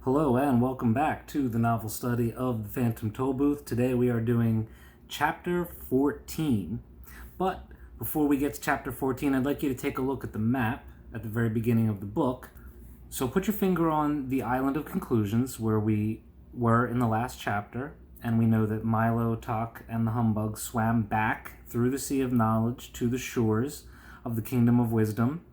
Hello and welcome back to the novel study of the Phantom Tollbooth. Today we are doing Chapter 14. But before we get to Chapter 14, I'd like you to take a look at the map at the very beginning of the book. So put your finger on the Island of Conclusions where we were in the last chapter, and we know that Milo, Tok, and the Humbug swam back through the Sea of Knowledge to the shores of the Kingdom of Wisdom.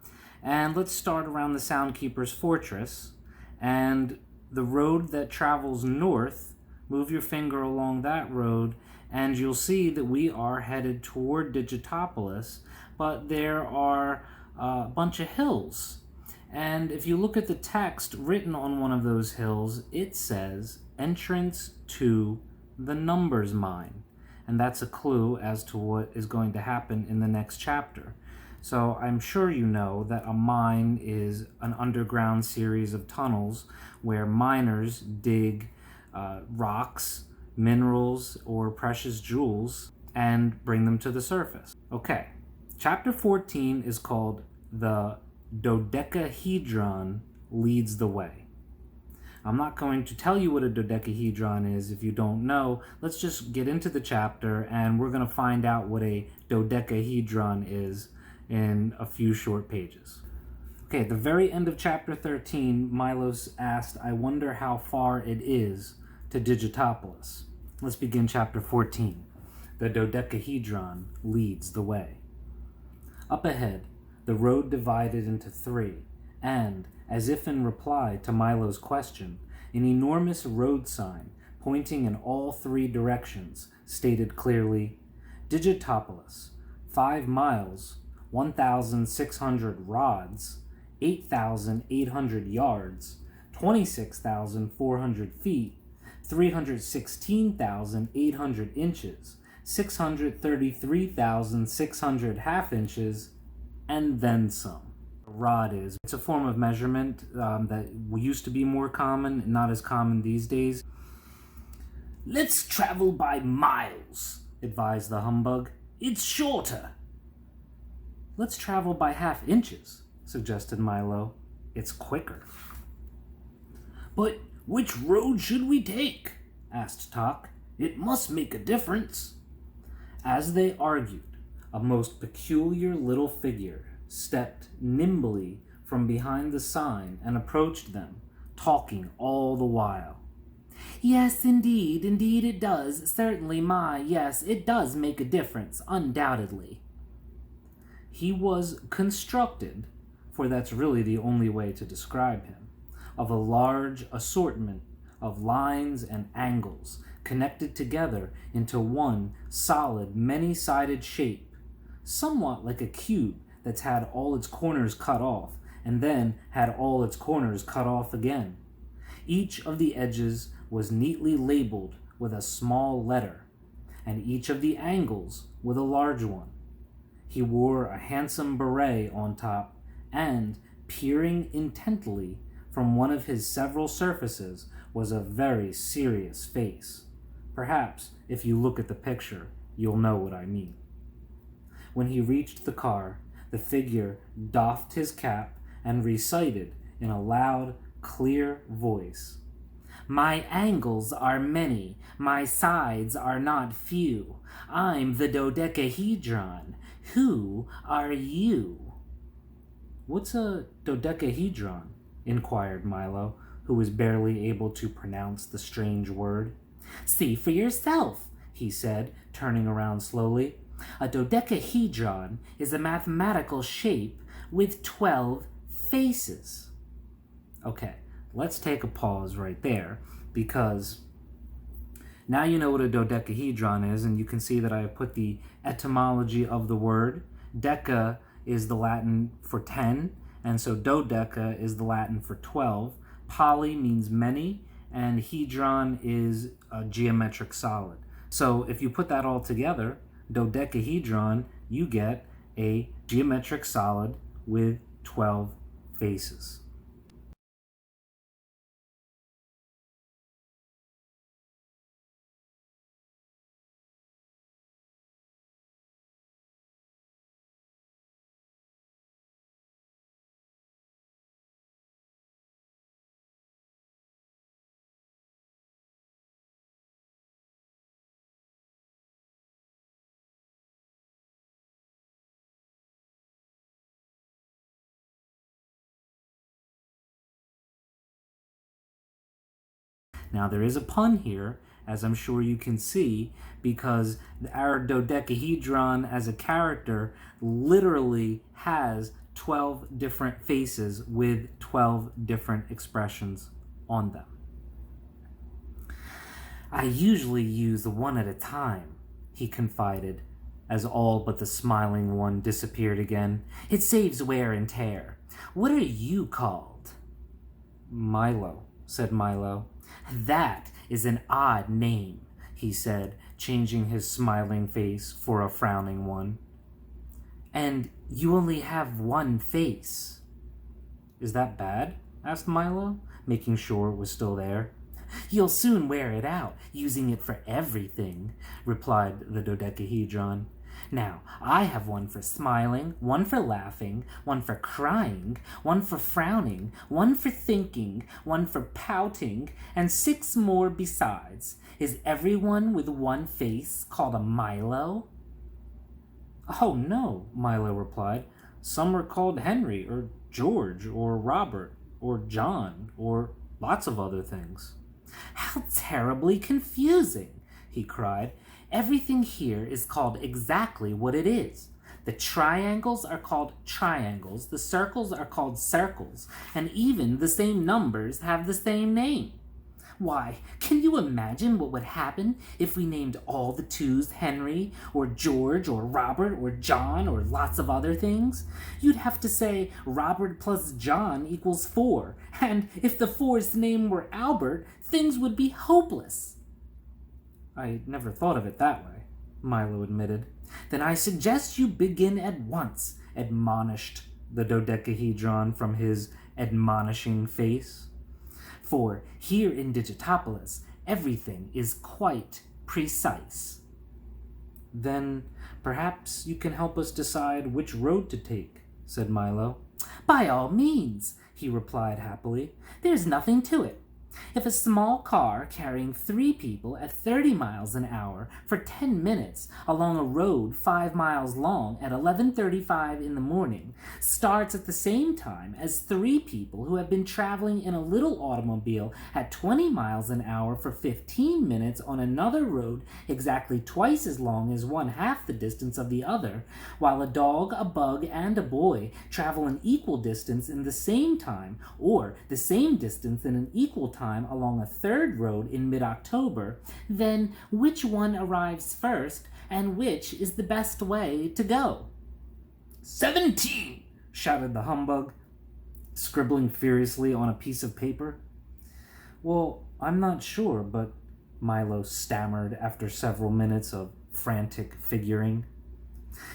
And let's start around the Soundkeeper's fortress, and the road that travels north, move your finger along that road, and you'll see that we are headed toward Digitopolis, but there are a bunch of hills. And if you look at the text written on one of those hills, it says, entrance to the numbers mine. And that's a clue as to what is going to happen in the next chapter. So I'm sure you know that a mine is an underground series of tunnels where miners dig rocks, minerals, or precious jewels and bring them to the surface. Okay, chapter 14 is called The Dodecahedron Leads the Way. I'm not going to tell you what a dodecahedron is if you don't know. Let's just get into the chapter and we're going to find out what a dodecahedron is in a few short pages. Okay, at the very end of chapter 13, Milos asked, I wonder how far it is to Digitopolis. Let's begin chapter 14. The dodecahedron leads the way. Up ahead, the road divided into three, and, as if in reply to Milo's question, an enormous road sign pointing in all three directions stated clearly, Digitopolis, 5 miles, 1,600 rods, 8,800 yards, 26,400 feet, 316,800 inches, 633,600 half inches, and then some. A rod is. It's a form of measurement that used to be more common, not as common these days. Let's travel by miles, advised the Humbug. It's shorter. Let's travel by half inches, suggested Milo. It's quicker. But which road should we take? Asked Tok. It must make a difference. As they argued, a most peculiar little figure stepped nimbly from behind the sign and approached them, talking all the while. Yes, indeed it does. Certainly, yes, it does make a difference, undoubtedly. He was constructed, for that's really the only way to describe him, of a large assortment of lines and angles connected together into one solid, many-sided shape, somewhat like a cube that's had all its corners cut off and then had all its corners cut off again. Each of the edges was neatly labeled with a small letter, and each of the angles with a large one. He wore a handsome beret on top, and, peering intently from one of his several surfaces, was a very serious face. Perhaps, if you look at the picture, you'll know what I mean. When he reached the car, the figure doffed his cap and recited in a loud, clear voice, My angles are many, my sides are not few. I'm the dodecahedron. Who are you? What's a dodecahedron? Inquired Milo, who was barely able to pronounce the strange word. See for yourself, he said, turning around slowly. A dodecahedron is a mathematical shape with 12 faces. Okay, let's take a pause right there, because now you know what a dodecahedron is, and you can see that I have put the etymology of the word. Deca is the Latin for 10, and so dodeca is the Latin for 12. Poly means many, and hedron is a geometric solid. So if you put that all together, dodecahedron, you get a geometric solid with 12 faces. Now, there is a pun here, as I'm sure you can see, because our dodecahedron as a character literally has 12 different faces with 12 different expressions on them. I usually use one at a time, he confided, as all but the smiling one disappeared again. It saves wear and tear. What are you called? Milo, said Milo. That is an odd name, he said, changing his smiling face for a frowning one. And you only have one face. Is that bad? Asked Milo, making sure it was still there. You'll soon wear it out, using it for everything, replied the dodecahedron. Now, I have one for smiling, one for laughing, one for crying, one for frowning, one for thinking, one for pouting, and 6 more besides. Is everyone with one face called a Milo? Oh, no, Milo replied. Some are called Henry, or George, or Robert, or John, or lots of other things. How terribly confusing, he cried. Everything here is called exactly what it is. The triangles are called triangles, the circles are called circles, and even the same numbers have the same name. Why, can you imagine what would happen if we named all the 2s Henry, or George, or Robert, or John, or lots of other things? You'd have to say Robert plus John equals 4, and if the 4's name were Albert, things would be hopeless. I never thought of it that way, Milo admitted. Then I suggest you begin at once, admonished the dodecahedron from his admonishing face. For here in Digitopolis, everything is quite precise. Then perhaps you can help us decide which road to take, said Milo. By all means, he replied happily. There's nothing to it. If a small car carrying 3 people at 30 miles an hour for 10 minutes along a road 5 miles long at 11:35 in the morning starts at the same time as 3 people who have been traveling in a little automobile at 20 miles an hour for 15 minutes on another road exactly twice as long as 1/2 the distance of the other, while a dog, a bug, and a boy travel an equal distance in the same time, or the same distance in an equal time along a 3rd road in mid-October, then which one arrives first and which is the best way to go? 17! Shouted the humbug, scribbling furiously on a piece of paper. Well, I'm not sure, but Milo stammered after several minutes of frantic figuring.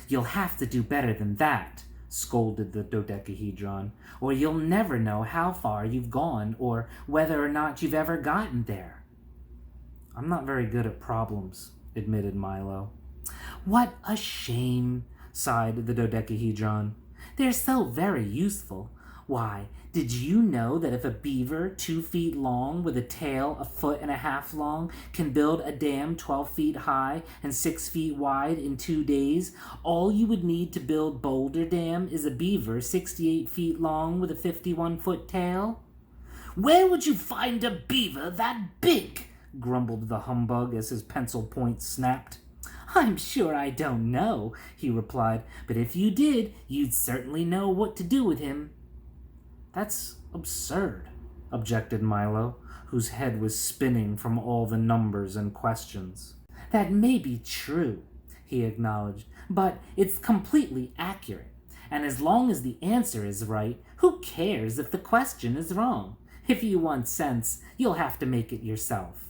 You'll have to do better than that, scolded the dodecahedron, or you'll never know how far you've gone or whether or not you've ever gotten there. I'm not very good at problems, admitted Milo. What a shame, sighed the dodecahedron. They're so very useful. Why, did you know that if a beaver 2 feet long with a tail 1.5 feet long can build a dam 12 feet high and 6 feet wide in 2 days, all you would need to build Boulder Dam is a beaver 68 feet long with a 51-foot tail? Where would you find a beaver that big? Grumbled the humbug as his pencil point snapped. I'm sure I don't know, he replied, but if you did, you'd certainly know what to do with him. That's absurd, objected Milo, whose head was spinning from all the numbers and questions. That may be true, he acknowledged, but it's completely accurate. And as long as the answer is right, who cares if the question is wrong? If you want sense, you'll have to make it yourself.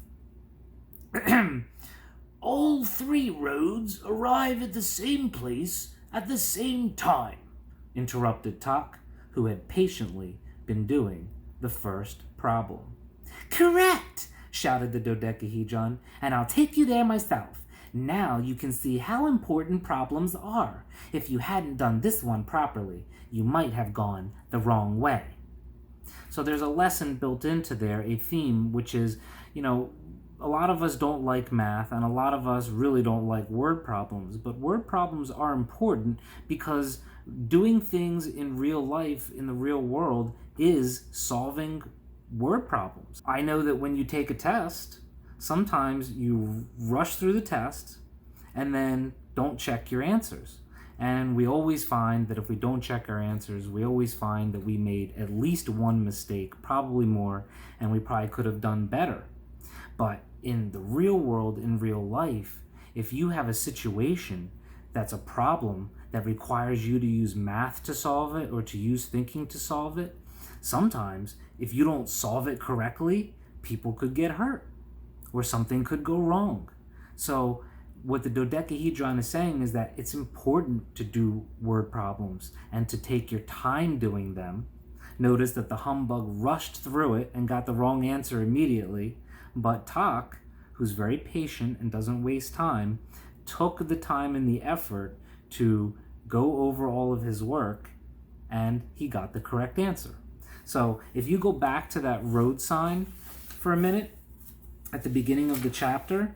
All 3 roads arrive at the same place at the same time, interrupted Tok, who had patiently been doing the first problem. Correct, shouted the dodecahedron, and I'll take you there myself. Now you can see how important problems are. If you hadn't done this one properly, you might have gone the wrong way. So there's a lesson built into there, a theme, which is, a lot of us don't like math, and a lot of us really don't like word problems, but word problems are important because doing things in real life, in the real world, is solving word problems. I know that when you take a test, sometimes you rush through the test and then don't check your answers. And we always find that if we don't check our answers, we always find that we made at least one mistake, probably more, and we probably could have done better. But in the real world, in real life, if you have a situation that's a problem that requires you to use math to solve it or to use thinking to solve it, sometimes if you don't solve it correctly, people could get hurt or something could go wrong. So what the dodecahedron is saying is that it's important to do word problems and to take your time doing them. Notice that the humbug rushed through it and got the wrong answer immediately, but Tak, who's very patient and doesn't waste time, took the time and the effort to go over all of his work, and he got the correct answer. So if you go back to that road sign for a minute at the beginning of the chapter,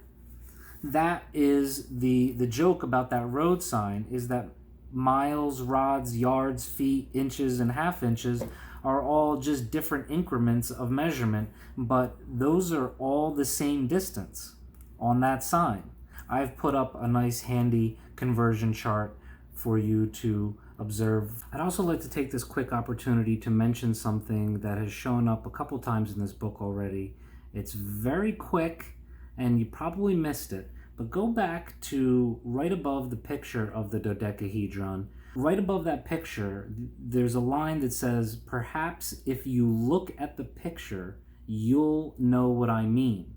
that is the joke about that road sign is that miles, rods, yards, feet, inches, and half inches are all just different increments of measurement, but those are all the same distance on that sign. I've put up a nice handy conversion chart for you to observe. I'd also like to take this quick opportunity to mention something that has shown up a couple times in this book already. It's very quick and you probably missed it, but go back to right above the picture of the dodecahedron. Right above that picture, there's a line that says, "Perhaps if you look at the picture, you'll know what I mean."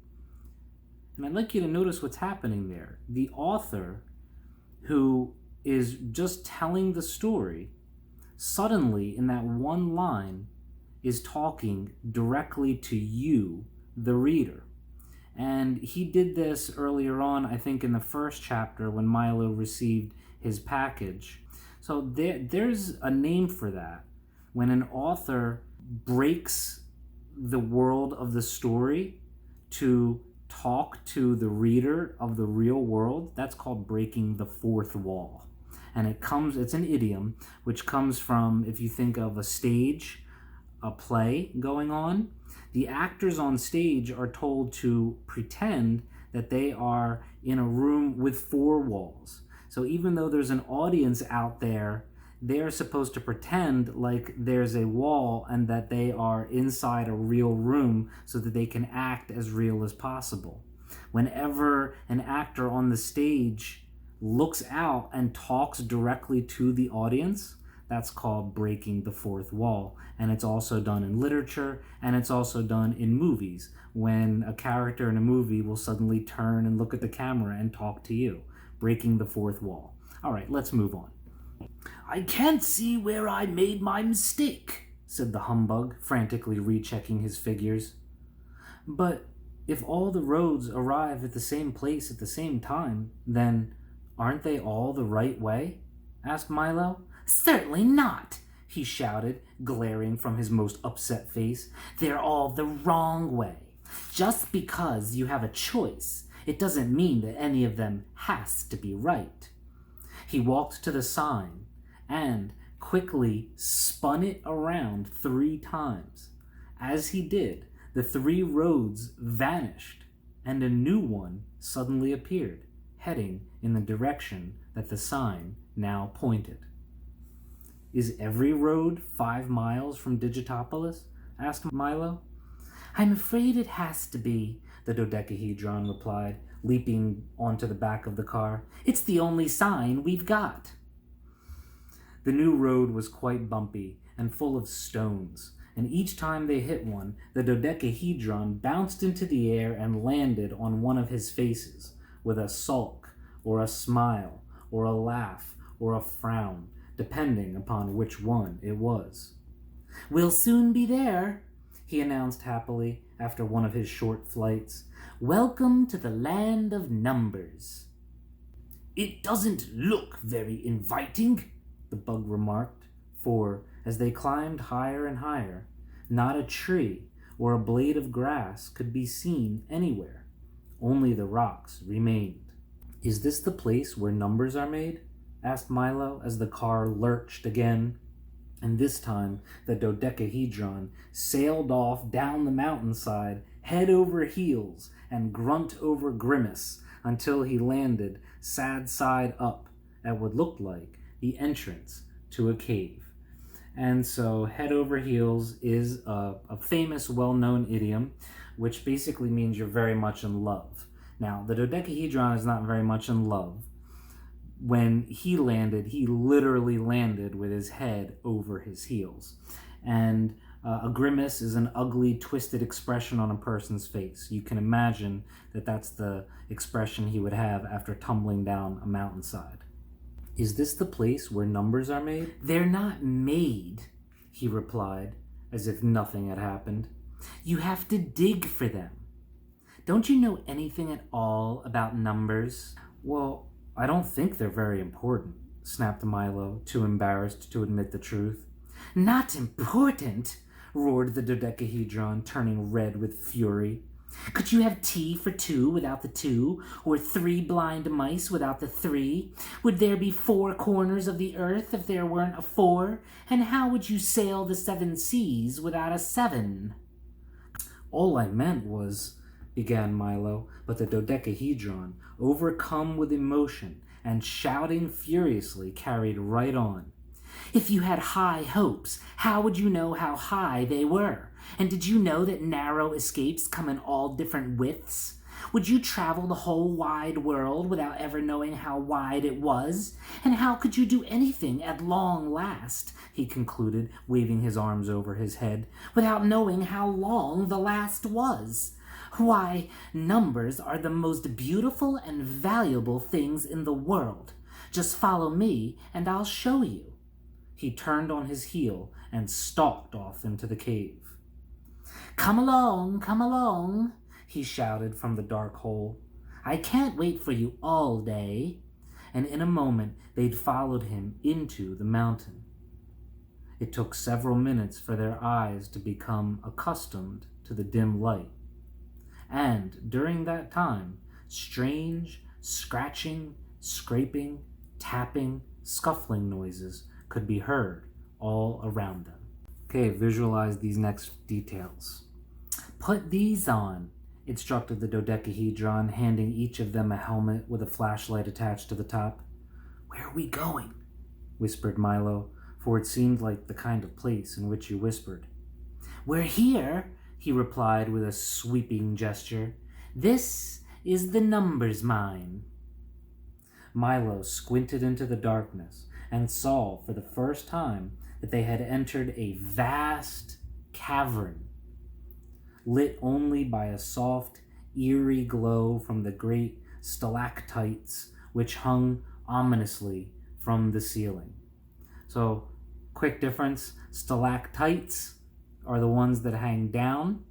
And I'd like you to notice what's happening there. The author, who is just telling the story, suddenly in that one line is talking directly to you, the reader. And he did this earlier on, I think in the first chapter when Milo received his package. So there's a name for that. When an author breaks the world of the story to talk to the reader of the real world, that's called breaking the fourth wall. And it's an idiom, which comes from, if you think of a stage, a play going on, the actors on stage are told to pretend that they are in a room with four walls. So even though there's an audience out there, they're supposed to pretend like there's a wall and that they are inside a real room so that they can act as real as possible. Whenever an actor on the stage looks out and talks directly to the audience, that's called breaking the fourth wall. And it's also done in literature, and it's also done in movies, when a character in a movie will suddenly turn and look at the camera and talk to you. Breaking the fourth wall. All right, let's move on. "I can't see where I made my mistake," said the humbug, frantically rechecking his figures. "But if all the roads arrive at the same place at the same time, then aren't they all the right way?" asked Milo. "Certainly not," he shouted, glaring from his most upset face. "They're all the wrong way. Just because you have a choice, it doesn't mean that any of them has to be right." He walked to the sign and quickly spun it around 3 times. As he did, the 3 roads vanished and a new one suddenly appeared, heading in the direction that the sign now pointed. "Is every road 5 miles from Digitopolis?" asked Milo. "I'm afraid it has to be," the dodecahedron replied, leaping onto the back of the car. "It's the only sign we've got." The new road was quite bumpy and full of stones, and each time they hit one, the dodecahedron bounced into the air and landed on one of his faces, with a sulk, or a smile, or a laugh, or a frown, depending upon which one it was. "We'll soon be there," he announced happily after one of his short flights. "Welcome to the land of numbers." "It doesn't look very inviting," the bug remarked, for, as they climbed higher and higher, not a tree or a blade of grass could be seen anywhere. Only the rocks remained. "Is this the place where numbers are made?" asked Milo as the car lurched again. And this time, the dodecahedron sailed off down the mountainside, head over heels and grunt over grimace, until he landed sad side up at what looked like the entrance to a cave. And so head over heels is a famous, well-known idiom, which basically means you're very much in love. Now, the dodecahedron is not very much in love. When he landed, he literally landed with his head over his heels. And a grimace is an ugly, twisted expression on a person's face. You can imagine that that's the expression he would have after tumbling down a mountainside. Is this the place where numbers are made? They're not made, he replied, as if nothing had happened. You have to dig for them. Don't you know anything at all about numbers? Well, I don't think they're very important, snapped Milo, too embarrassed to admit the truth. Not important, roared the dodecahedron, turning red with fury. Could you have tea for two without the two, or 3 blind mice without the 3? Would there be 4 corners of the earth if there weren't a 4? And how would you sail the 7 seas without a 7? All I meant was, began Milo, but the dodecahedron, overcome with emotion and shouting furiously, carried right on. If you had high hopes, how would you know how high they were? And did you know that narrow escapes come in all different widths? Would you travel the whole wide world without ever knowing how wide it was? And how could you do anything at long last, he concluded, waving his arms over his head, without knowing how long the last was? Why, numbers are the most beautiful and valuable things in the world. Just follow me and I'll show you. He turned on his heel and stalked off into the cave. Come along, he shouted from the dark hole. I can't wait for you all day. And in a moment they'd followed him into the mountain. It took several minutes for their eyes to become accustomed to the dim light. And during that time, strange, scratching, scraping, tapping, scuffling noises could be heard all around them. Okay, visualize these next details. Put these on, instructed the dodecahedron, handing each of them a helmet with a flashlight attached to the top. Where are we going? Whispered Milo, for it seemed like the kind of place in which you whispered. We're here, he replied with a sweeping gesture. This is the numbers mine. Milo squinted into the darkness and saw for the first time that they had entered a vast cavern, lit only by a soft, eerie glow from the great stalactites which hung ominously from the ceiling. So, quick difference, stalactites are the ones that hang down.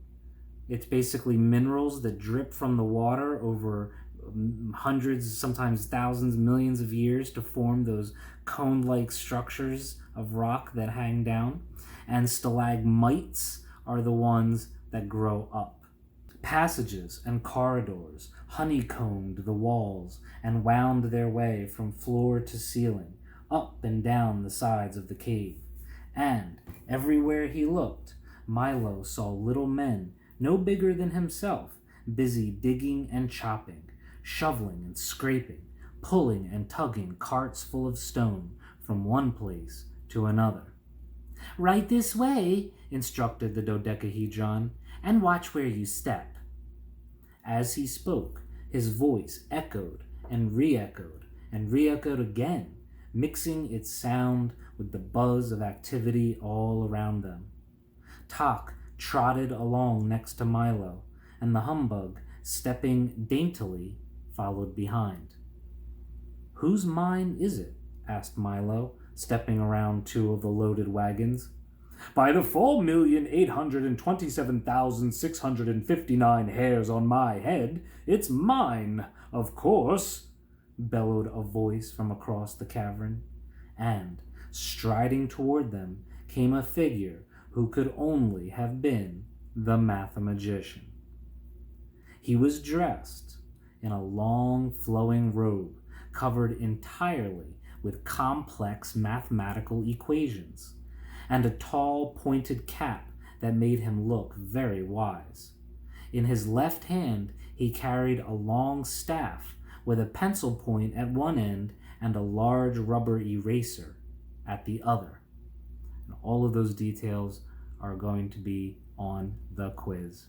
It's basically minerals that drip from the water over hundreds, sometimes thousands, millions of years to form those cone-like structures of rock that hang down. And stalagmites are the ones that grow up. Passages and corridors honeycombed the walls and wound their way from floor to ceiling, up and down the sides of the cave. And everywhere he looked, Milo saw little men, no bigger than himself, busy digging and chopping, shoveling and scraping, pulling and tugging carts full of stone from one place to another. Right this way, instructed the dodecahedron, and watch where you step. As he spoke, his voice echoed and re-echoed again, mixing its sound with the buzz of activity all around them. Tok trotted along next to Milo, and the humbug, stepping daintily, followed behind. Whose mine is it? Asked Milo, stepping around 2 of the loaded wagons. By the 4,827,659 hairs on my head, it's mine, of course, bellowed a voice from across the cavern. And, striding toward them, came a figure who could only have been the Mathemagician. He was dressed in a long, flowing robe covered entirely with complex mathematical equations, and a tall, pointed cap that made him look very wise. In his left hand, he carried a long staff with a pencil point at one end and a large rubber eraser at the other. And all of those details are going to be on the quiz.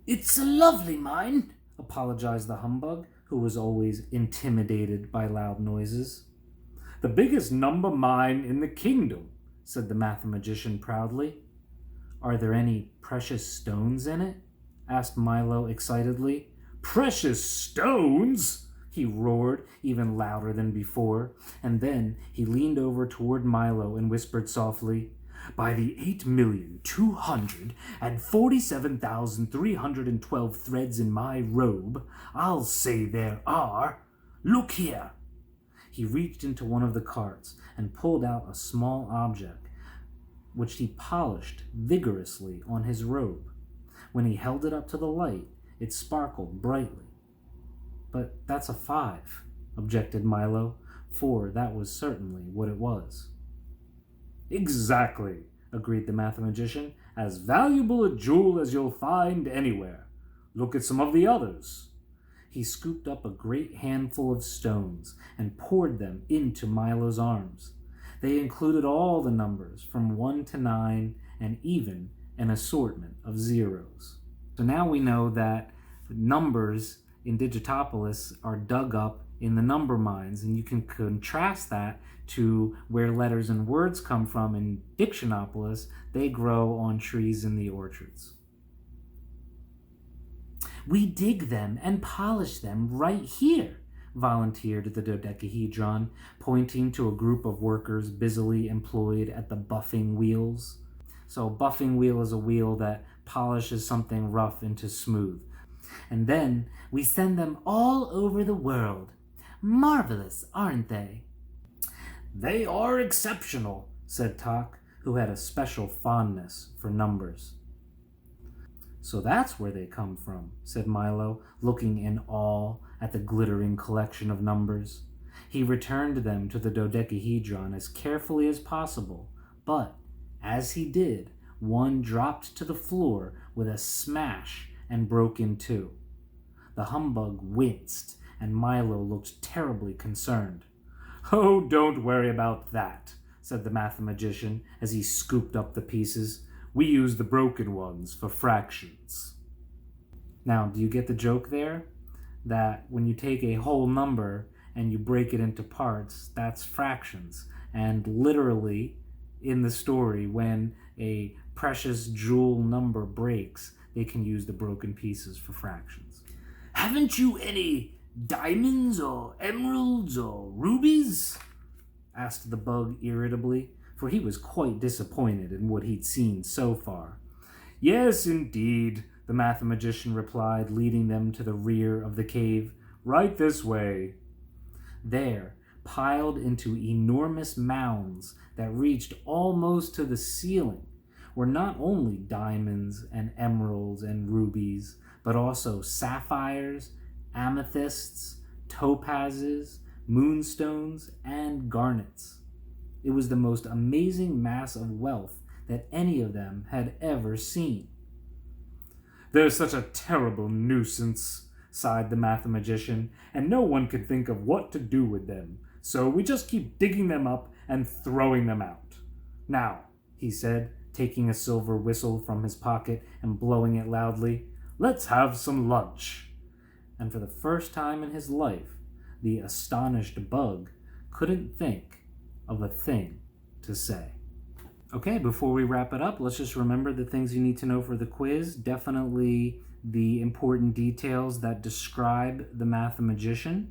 "It's a lovely mine," apologized the humbug, who was always intimidated by loud noises. "The biggest number mine in the kingdom," said the mathematician proudly. "Are there any precious stones in it?" asked Milo excitedly. "Precious stones?" he roared, even louder than before, and then he leaned over toward Milo and whispered softly, "By the 8,247,312 threads in my robe, I'll say there are. Look here." He reached into one of the carts and pulled out a small object, which he polished vigorously on his robe. When he held it up to the light, it sparkled brightly. "But that's a 5, objected Milo, for that was certainly what it was. "Exactly," agreed the mathematician. "As valuable a jewel as you'll find anywhere. Look at some of the others." He scooped up a great handful of stones and poured them into Milo's arms. They included all the numbers from 1 to 9 and even an assortment of zeros. So now we know that numbers in Digitopolis are dug up in the number mines, and you can contrast that to where letters and words come from in Dictionopolis. They grow on trees in the orchards. "We dig them and polish them right here," volunteered the Dodecahedron, pointing to a group of workers busily employed at the buffing wheels. So a buffing wheel is a wheel that polishes something rough into smooth. "And then we send them all over the world. Marvelous, aren't they?" "They are exceptional," said Tok, who had a special fondness for numbers. "So that's where they come from," said Milo, looking in awe at the glittering collection of numbers. He returned them to the Dodecahedron as carefully as possible, but as he did, one dropped to the floor with a smash and broke in two. The humbug winced, and Milo looked terribly concerned. "Oh, don't worry about that," said the mathematician as he scooped up the pieces. "We use the broken ones for fractions." Now, do you get the joke there? That when you take a whole number and you break it into parts, that's fractions. And literally, in the story, when a precious jewel number breaks, they can use the broken pieces for fractions. "Haven't you any diamonds or emeralds or rubies?" asked the bug irritably, for he was quite disappointed in what he'd seen so far. "Yes, indeed," the mathematician replied, leading them to the rear of the cave. "Right this way." There, piled into enormous mounds that reached almost to the ceiling, were not only diamonds and emeralds and rubies, but also sapphires, amethysts, topazes, moonstones, and garnets. It was the most amazing mass of wealth that any of them had ever seen. "They're such a terrible nuisance," sighed the mathematician, "and no one can think of what to do with them. So we just keep digging them up and throwing them out. Now," he said, taking a silver whistle from his pocket and blowing it loudly, "let's have some lunch." And for the first time in his life, the astonished bug couldn't think of a thing to say. Okay, before we wrap it up, let's just remember the things you need to know for the quiz. Definitely the important details that describe the mathematician,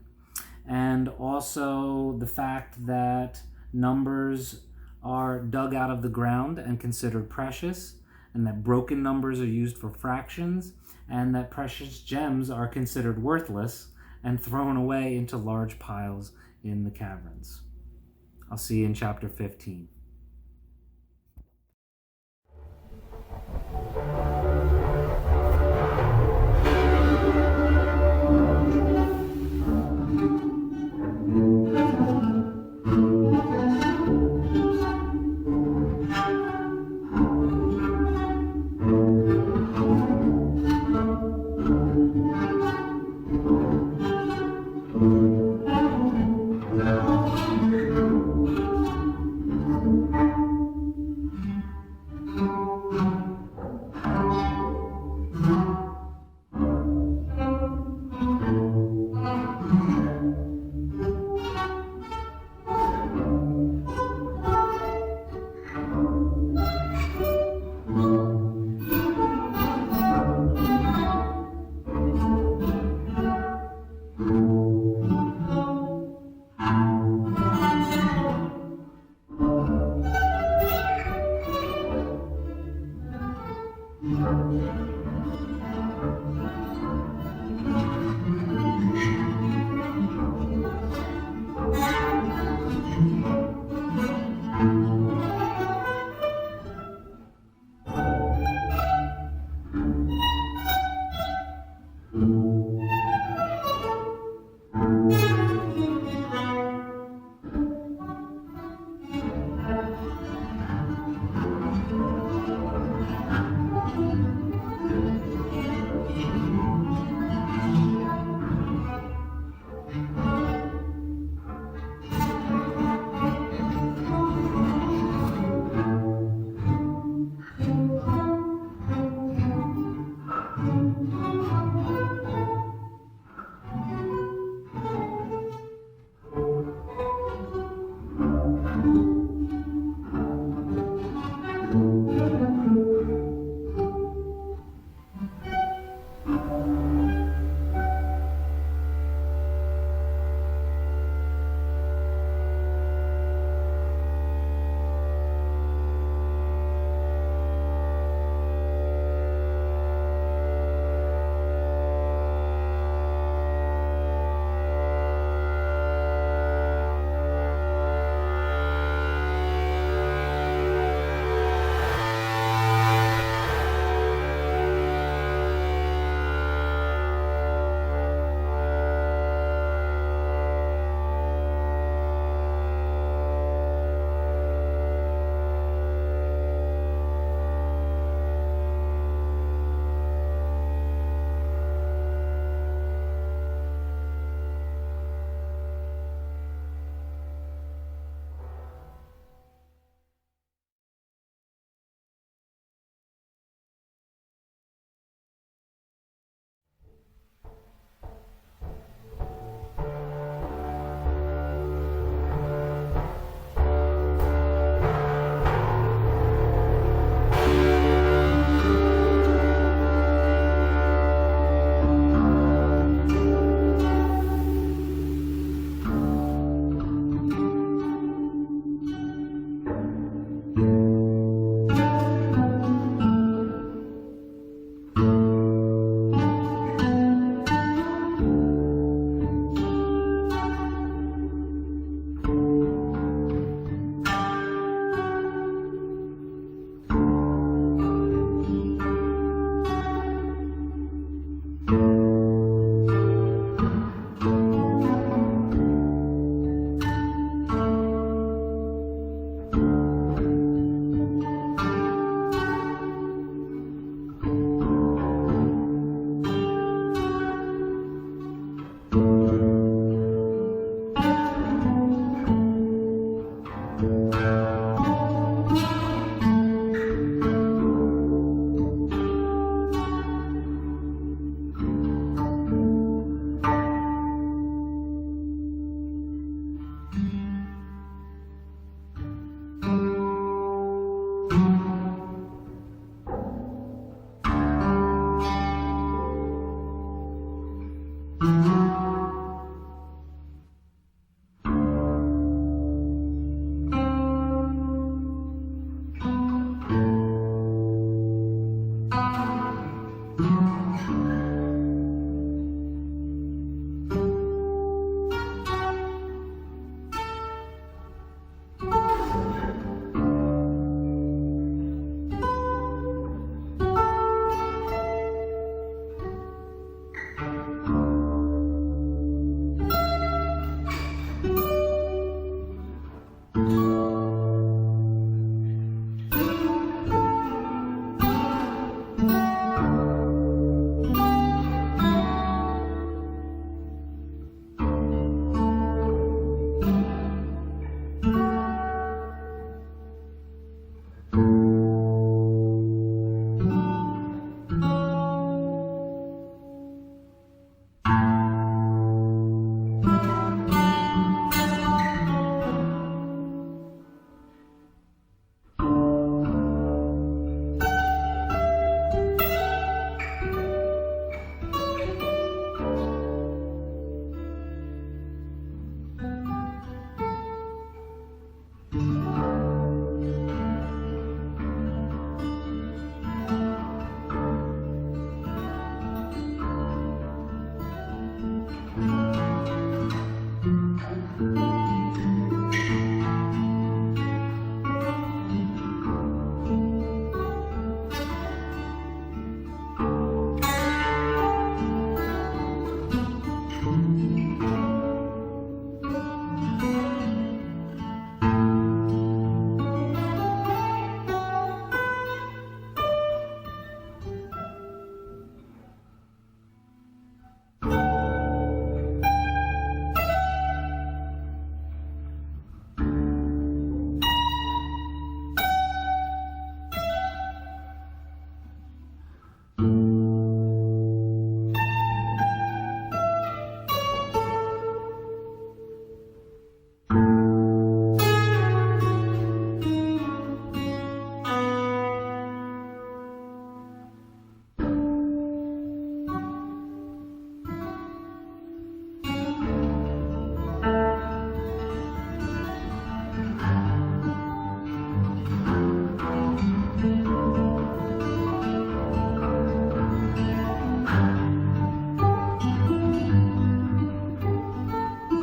and also the fact that numbers are dug out of the ground and considered precious, and that broken numbers are used for fractions, and that precious gems are considered worthless and thrown away into large piles in the caverns. I'll see you in chapter 15.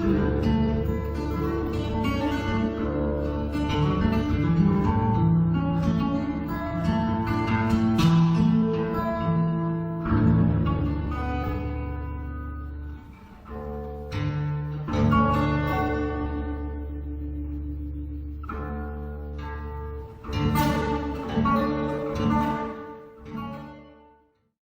you.